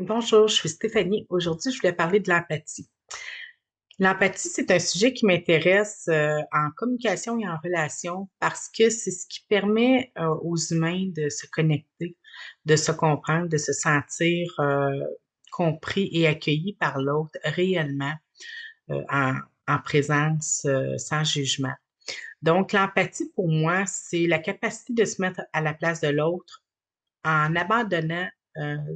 Bonjour, je suis Stéphanie. Aujourd'hui, je voulais parler de l'empathie. L'empathie, c'est un sujet qui m'intéresse en communication et en relation parce que c'est ce qui permet aux humains de se connecter, de se comprendre, de se sentir compris et accueillis par l'autre réellement euh, en, en présence sans jugement. Donc, l'empathie, pour moi, c'est la capacité de se mettre à la place de l'autre en abandonnant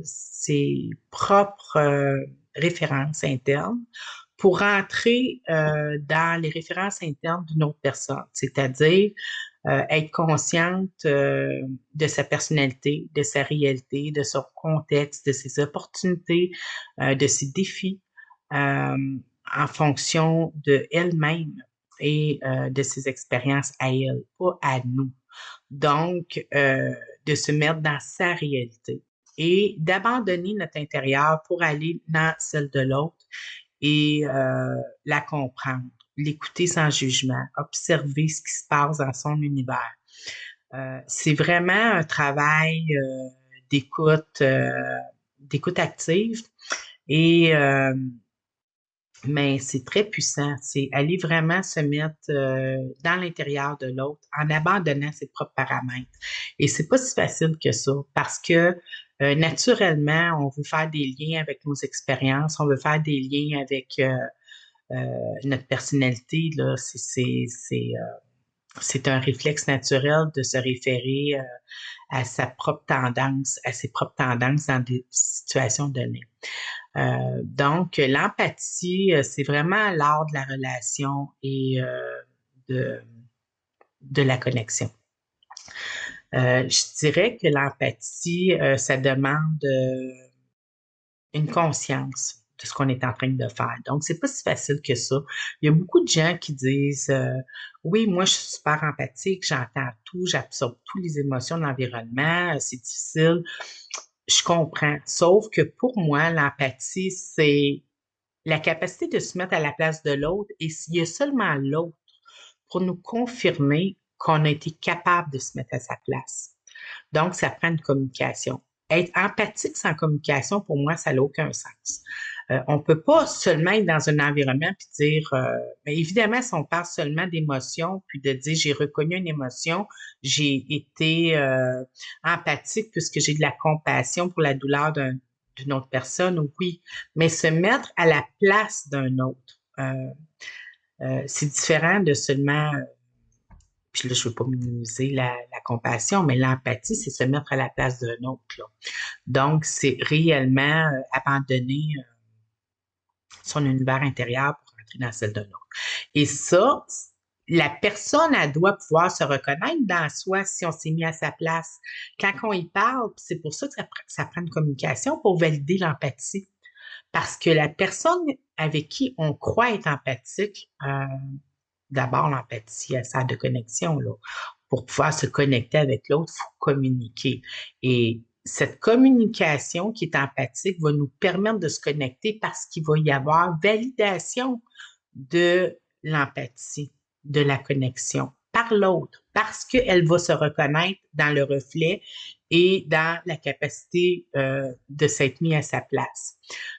ses propres références internes pour rentrer dans les références internes d'une autre personne, c'est-à-dire être consciente de sa personnalité, de sa réalité, de son contexte, de ses opportunités, de ses défis euh, en fonction de elle-même et de ses expériences à elle, pas à nous. Donc, de se mettre dans sa réalité et d'abandonner notre intérieur pour aller dans celle de l'autre et la comprendre, l'écouter sans jugement, observer ce qui se passe dans son univers. C'est vraiment un travail d'écoute, d'écoute active et mais c'est très puissant. C'est aller vraiment se mettre dans l'intérieur de l'autre en abandonnant ses propres paramètres. Et c'est pas si facile que ça parce que naturellement, on veut faire des liens avec nos expériences, on veut faire des liens avec notre personnalité. Là, c'est un réflexe naturel de se référer à sa propre tendance, à ses propres tendances dans des situations données. Donc, l'empathie, c'est vraiment l'art de la relation et de, de la connexion. Je dirais que l'empathie, ça demande une conscience de ce qu'on est en train de faire. Donc, c'est pas si facile que ça. Il y a beaucoup de gens qui disent oui, moi, je suis super empathique, j'entends tout, j'absorbe toutes les émotions de l'environnement, c'est difficile. Je comprends. Sauf que pour moi, l'empathie, c'est la capacité de se mettre à la place de l'autre et s'il y a seulement l'autre pour nous confirmer qu'on a été capable de se mettre à sa place. Donc, ça prend une communication. Être empathique sans communication, pour moi, ça n'a aucun sens. On peut pas seulement être dans un environnement puis dire, mais évidemment, si on parle seulement d'émotion, puis de dire j'ai reconnu une émotion, j'ai été empathique puisque j'ai de la compassion pour la douleur d'une autre personne, oui, mais se mettre à la place d'un autre, c'est différent de seulement puis là, je veux pas minimiser la compassion, mais l'empathie, c'est se mettre à la place d'un autre, là. Donc, c'est réellement abandonner son univers intérieur pour entrer dans celle d'un autre. Et ça, la personne, elle doit pouvoir se reconnaître dans soi si on s'est mis à sa place. Quand on y parle, c'est pour ça que ça prend une communication pour valider l'empathie. Parce que la personne avec qui on croit être empathique, d'abord, l'empathie, elle sert de connexion, là. Pour pouvoir se connecter avec l'autre, il faut communiquer. Et cette communication qui est empathique va nous permettre de se connecter parce qu'il va y avoir validation de l'empathie, de la connexion par l'autre, parce qu'elle va se reconnaître dans le reflet et dans la capacité de s'être mis à sa place.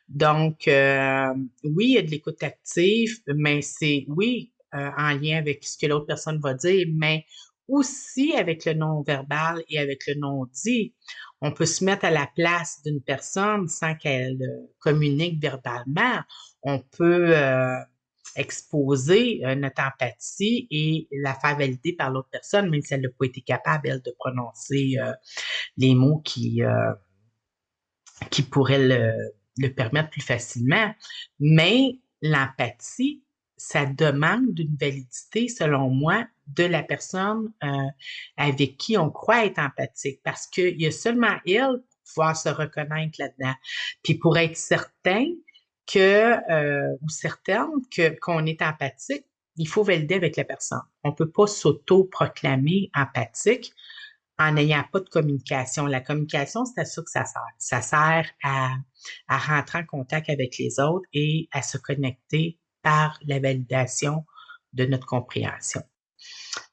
Donc, oui, il y a de l'écoute active, mais c'est, oui, en lien avec ce que l'autre personne va dire, mais aussi avec le non-verbal et avec le non-dit. On peut se mettre à la place d'une personne sans qu'elle communique verbalement. On peut exposer notre empathie et la faire valider par l'autre personne, même si elle n'a pas été capable, elle, de prononcer les mots qui pourraient le permettre plus facilement. Mais l'empathie, ça demande une validité, selon moi, de la personne avec qui on croit être empathique, parce qu'il y a seulement elle pour pouvoir se reconnaître là-dedans. Puis pour être certain que, ou certaine que qu'on est empathique, il faut valider avec la personne. On peut pas s'auto-proclamer empathique en n'ayant pas de communication. La communication, c'est à ça que ça sert. Ça sert à rentrer en contact avec les autres et à se connecter par la validation de notre compréhension,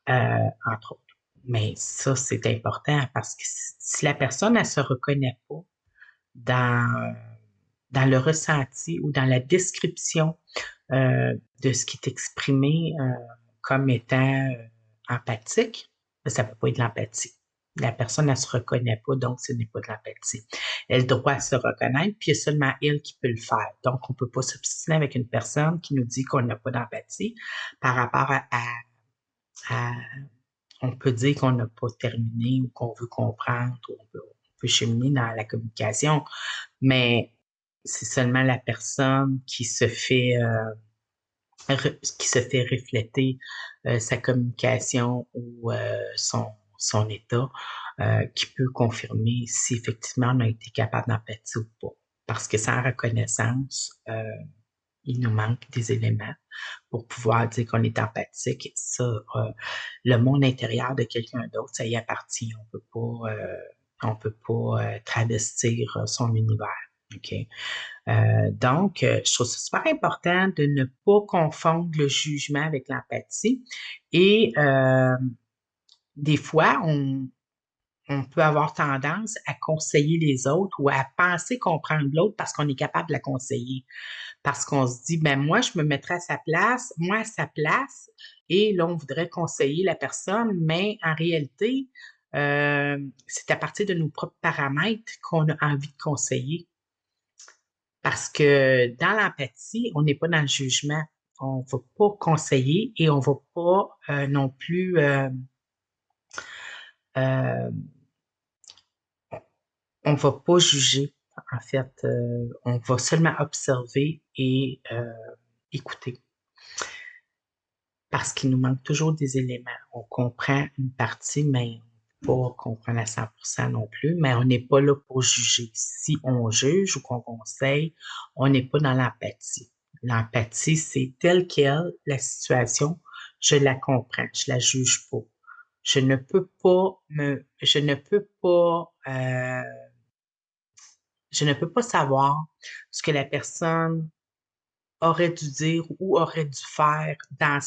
entre autres. Mais ça, c'est important parce que si la personne, elle se reconnaît pas dans dans le ressenti ou dans la description de ce qui est exprimé comme étant empathique, ça ne peut pas être de l'empathie. La personne, elle ne se reconnaît pas, donc ce n'est pas de l'empathie. Elle doit se reconnaître, puis il y a seulement elle qui peut le faire. Donc, on ne peut pas s'obstiner avec une personne qui nous dit qu'on n'a pas d'empathie par rapport à on peut dire qu'on n'a pas terminé ou qu'on veut comprendre, ou on peut cheminer dans la communication, mais c'est seulement la personne qui se fait refléter sa communication ou son état qui peut confirmer si effectivement on a été capable d'empathie ou pas. Parce que sans reconnaissance, il nous manque des éléments pour pouvoir dire qu'on est empathique. Ça, le monde intérieur de quelqu'un d'autre, ça y appartient. On peut pas travestir son univers. OK? Donc, je trouve ça super important de ne pas confondre le jugement avec l'empathie. Et des fois, on peut avoir tendance à conseiller les autres ou à penser comprendre l'autre parce qu'on est capable de la conseiller. Parce qu'on se dit, ben moi, je me mettrais à sa place, moi à sa place, et là, on voudrait conseiller la personne, mais en réalité, c'est à partir de nos propres paramètres qu'on a envie de conseiller. Parce que dans l'empathie, on n'est pas dans le jugement. On ne va pas conseiller et on ne va pas non plus euh, on va pas juger. En fait, on va seulement observer et écouter. Parce qu'il nous manque toujours des éléments. On comprend une partie, mais on ne peut pas comprendre à 100% non plus, mais on n'est pas là pour juger. Si on juge ou qu'on conseille, on n'est pas dans l'empathie. L'empathie, c'est telle quelle la situation, je la comprends, je la juge pas. Je ne peux pas savoir ce que la personne aurait dû dire ou aurait dû faire dans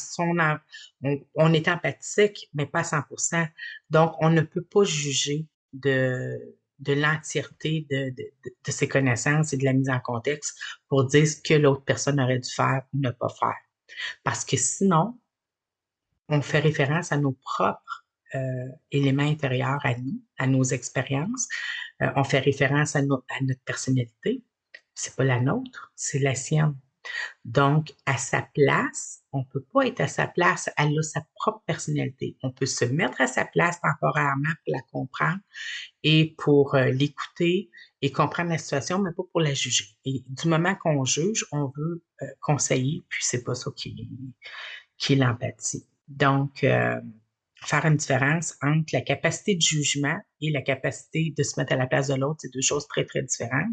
on est empathique, mais pas à 100%. Donc, on ne peut pas juger de l'entièreté de ses connaissances et de la mise en contexte pour dire ce que l'autre personne aurait dû faire ou ne pas faire. Parce que sinon, on fait référence à nos propres éléments intérieurs à nous, à nos expériences. On fait référence à notre personnalité. C'est pas la nôtre, c'est la sienne. Donc, à sa place, on peut pas être à sa place, elle a sa propre personnalité. On peut se mettre à sa place temporairement pour la comprendre et pour l'écouter et comprendre la situation, mais pas pour la juger. Et du moment qu'on juge, on veut conseiller, puis c'est pas ça qui est l'empathie. Donc, faire une différence entre la capacité de jugement et la capacité de se mettre à la place de l'autre, c'est deux choses très, très différentes.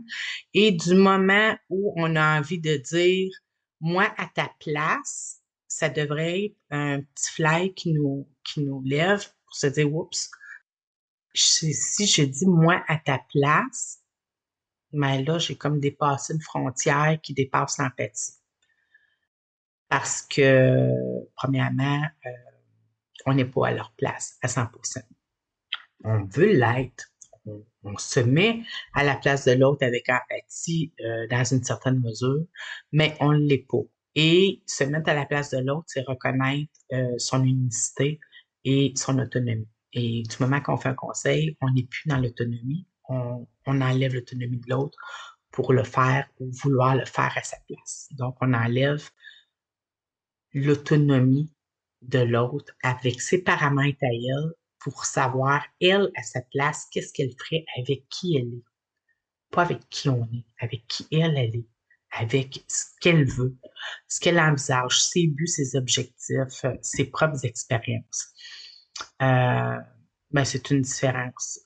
Et du moment où on a envie de dire, moi, à ta place, ça devrait être un petit fly qui nous lève pour se dire, oups, si je dis moi à ta place, mais là, j'ai comme dépassé une frontière qui dépasse l'empathie. Parce que, premièrement, on n'est pas à leur place à 100%. On veut l'être. On se met à la place de l'autre avec empathie dans une certaine mesure, mais on ne l'est pas. Et se mettre à la place de l'autre, c'est reconnaître son unicité et son autonomie. Et du moment qu'on fait un conseil, on n'est plus dans l'autonomie, on enlève l'autonomie de l'autre pour le faire ou vouloir le faire à sa place. Donc, on enlève l'autonomie de l'autre avec ses paramètres à elle pour savoir, elle, à sa place, qu'est-ce qu'elle ferait avec qui elle est. Pas avec qui on est, avec qui elle est, avec ce qu'elle veut, ce qu'elle envisage, ses buts, ses objectifs, ses propres expériences. Euh, ben, c'est une différence.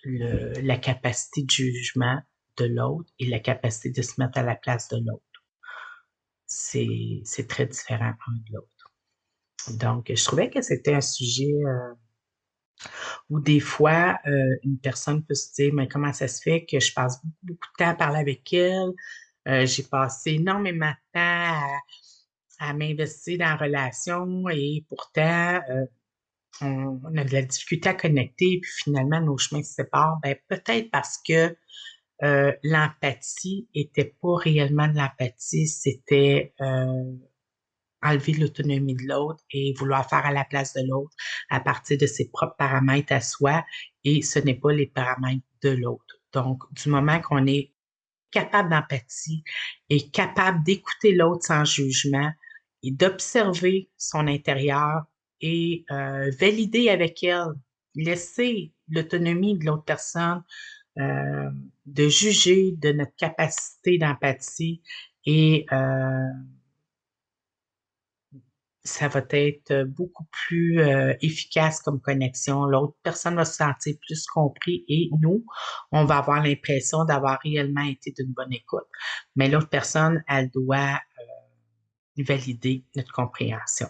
La capacité de jugement de l'autre et la capacité de se mettre à la place de l'autre. C'est très différent l'un de l'autre. Donc, je trouvais que c'était un sujet où des fois, une personne peut se dire, mais comment ça se fait que je passe beaucoup, beaucoup de temps à parler avec elle? J'ai passé énormément de temps à m'investir dans la relation et pourtant, on a de la difficulté à connecter, puis finalement, nos chemins se séparent. Ben, peut-être parce que l'empathie était pas réellement de l'empathie, c'était enlever l'autonomie de l'autre et vouloir faire à la place de l'autre à partir de ses propres paramètres à soi et ce n'est pas les paramètres de l'autre. Donc, du moment qu'on est capable d'empathie et capable d'écouter l'autre sans jugement et d'observer son intérieur et valider avec elle, laisser l'autonomie de l'autre personne euh, de juger de notre capacité d'empathie et ça va être beaucoup plus efficace comme connexion. L'autre personne va se sentir plus compris et nous, on va avoir l'impression d'avoir réellement été d'une bonne écoute. Mais l'autre personne, elle doit valider notre compréhension.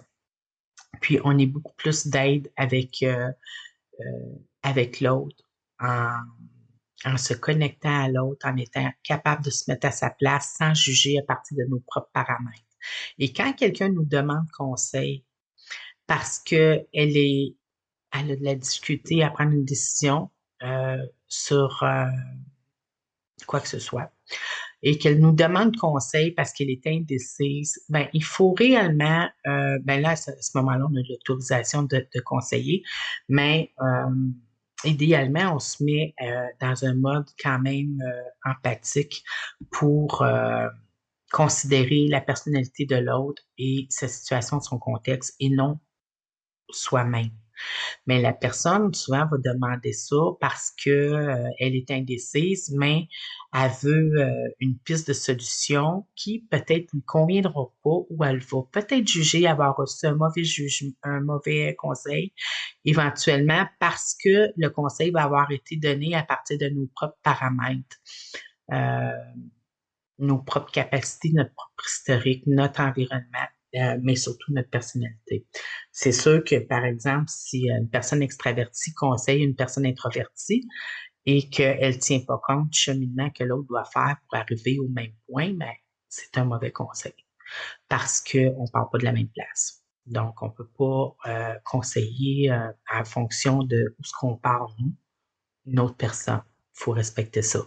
Puis, on est beaucoup plus d'aide euh, avec l'autre en, en se connectant à l'autre, en étant capable de se mettre à sa place sans juger à partir de nos propres paramètres. Et quand quelqu'un nous demande conseil, parce elle a de la difficulté à prendre une décision sur quoi que ce soit et qu'elle nous demande conseil parce qu'elle est indécise, ben il faut réellement, ben là à ce moment-là on a l'autorisation de conseiller, mais idéalement on se met dans un mode quand même empathique pour considérer la personnalité de l'autre et sa situation, son contexte et non soi-même. Mais la personne, souvent, va demander ça parce que, elle est indécise, mais elle veut une piste de solution qui peut-être ne lui conviendra pas ou elle va peut-être juger avoir reçu un mauvais jugement, un mauvais conseil, éventuellement parce que le conseil va avoir été donné à partir de nos propres paramètres. Euh, nos propres capacités, notre propre historique, notre environnement, mais surtout notre personnalité. C'est sûr que, par exemple, si une personne extravertie conseille une personne introvertie et qu'elle ne tient pas compte du cheminement que l'autre doit faire pour arriver au même point, ben, c'est un mauvais conseil parce qu'on ne part pas de la même place. Donc, on ne peut pas conseiller en fonction de où ce qu'on part, nous, une autre personne. Il faut respecter ça.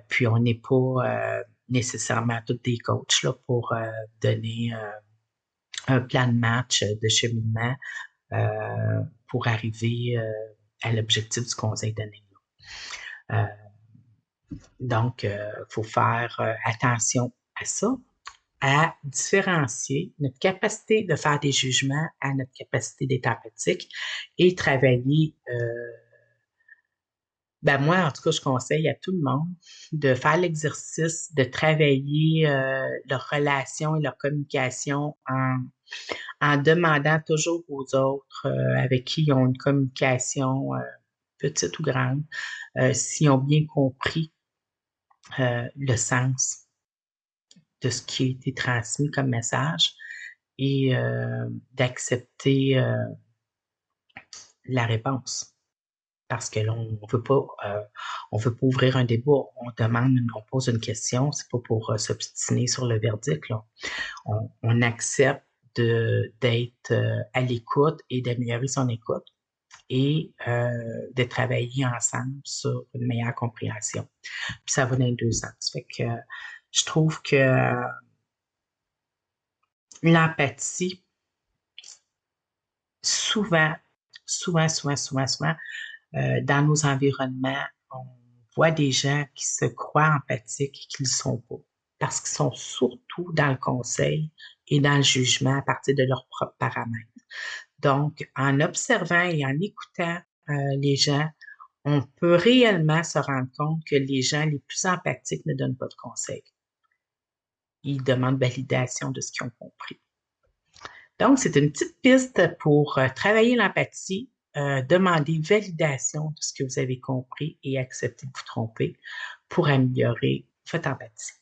Puis on n'est pas nécessairement tous des coachs là, pour donner un plan de match de cheminement pour arriver à l'objectif du conseil donné. Donc, il faut faire attention à ça, à différencier notre capacité de faire des jugements à notre capacité d'être empathique et travailler ben moi, en tout cas, je conseille à tout le monde de faire l'exercice de travailler leur relation et leur communication en demandant toujours aux autres avec qui ils ont une communication petite ou grande, s'ils ont bien compris le sens de ce qui a été transmis comme message et d'accepter la réponse. Parce que là, on veut pas ouvrir un débat. On demande, on pose une question. C'est pas pour s'obstiner sur le verdict, là. On accepte d'être à l'écoute et d'améliorer son écoute et de travailler ensemble sur une meilleure compréhension. Puis ça va dans les deux sens. Fait que je trouve que l'empathie, souvent, souvent, dans nos environnements, on voit des gens qui se croient empathiques et qui ne le sont pas, parce qu'ils sont surtout dans le conseil et dans le jugement à partir de leurs propres paramètres. Donc, en observant et en écoutant les gens, on peut réellement se rendre compte que les gens les plus empathiques ne donnent pas de conseils. Ils demandent validation de ce qu'ils ont compris. Donc, c'est une petite piste pour travailler l'empathie, demander validation de ce que vous avez compris et accepter de vous tromper pour améliorer votre empathie.